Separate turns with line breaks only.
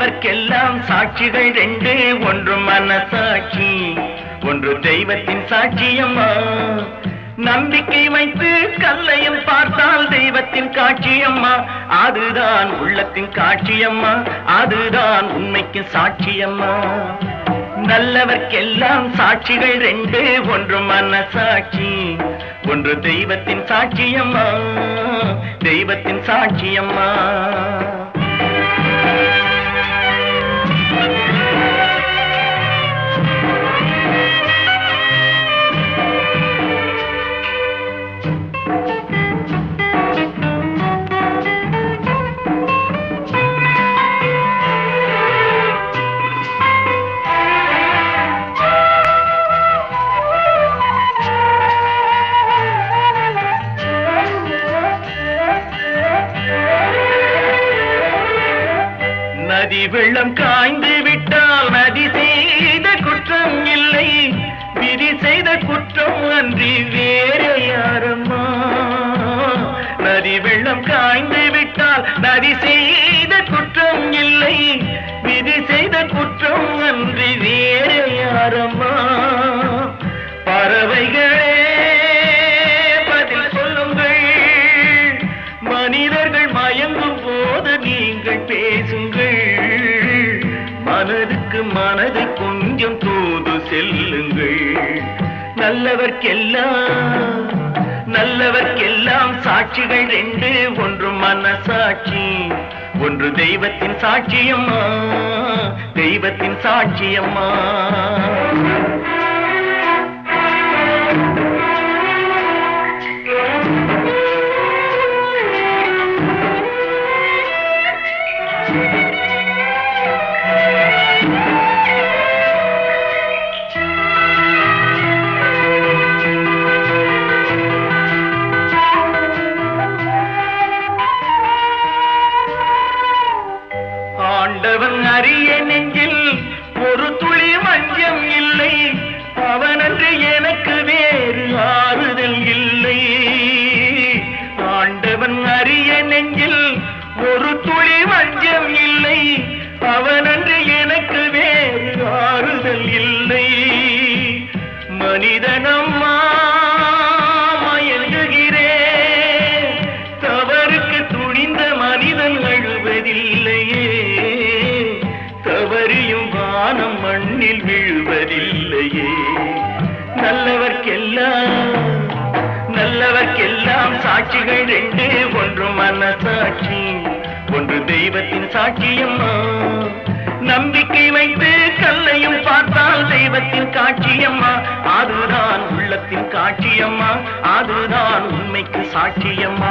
நல்லவர்க்கெல்லாம் சாட்சிகள் ரெண்டு, ஒன்று மனசாட்சி, ஒன்று தெய்வத்தின் சாட்சியம்மா. நம்பிக்கை வைத்து கல்லையும் பார்த்தால் தெய்வத்தின் காட்சியம்மா. அதுதான் உள்ளத்தின் காட்சியம்மா, அதுதான் உண்மைக்கு சாட்சியம்மா. நல்லவர்க்கெல்லாம் சாட்சிகள் ரெண்டு, ஒன்று மனசாட்சி, ஒன்று தெய்வத்தின் சாட்சியம்மா, தெய்வத்தின் சாட்சியம்மா. நதி வெள்ளம் காய்ந்து விட்டால் நதி செய்த குற்றம் இல்லை, விதி செய்த குற்றம் அன்றி வேறு யாரம்மா. நதி வெள்ளம் காய்ந்து விட்டால் நதி செய்த குற்றம் இல்லை, விதி செய்த குற்றம் அன்றி வேறு யாரம்மா. பறவைகளே பதில் சொல்லுங்கள், மனிதர்கள் மயங்கும் போது நீங்கள் பேசுங்கள். மனதுக்கு மனதை கொஞ்சம் தூது செல்லுங்கள். நல்லவர்க்கெல்லாம் சாட்சிகள் ரெண்டு, ஒன்று மனசாட்சி, ஒன்று தெய்வத்தின் சாட்சியம்மா, தெய்வத்தின் சாட்சியம்மா. ஆண்டவன் அறிய நெஞ்சில் ஒரு துளி வஞ்சம் இல்லை, அவனன்று எனக்கு வேறு ஆறுதல் இல்லை. ஆண்டவன் அறிய நெஞ்சில் ஒரு துளி வஞ்சம் இல்லை, அவனன்று எனக்கு வேறு ஆறுதல் இல்லை. மனிதனம்மா மயங்குகிறேன், தவறுக்கு துணிந்த மனிதன் அழுவதில்லையே, தவறியும் வானம் மண்ணில் விழுவதில்லையே. நல்லவர்க்கெல்லாம் சாட்சிகள் ரெண்டு, ஒன்று மனசாட்சி, ஒன்று தெய்வத்தின் சாட்சியம்மா. நம்பிக்கை வைத்து கல்லையும் பார்த்தால் தெய்வத்தின் காட்சியம்மா, அதுதான் உள்ளத்தின் காட்சியம்மா, அதுதான் உண்மைக்கு சாட்சியம்மா.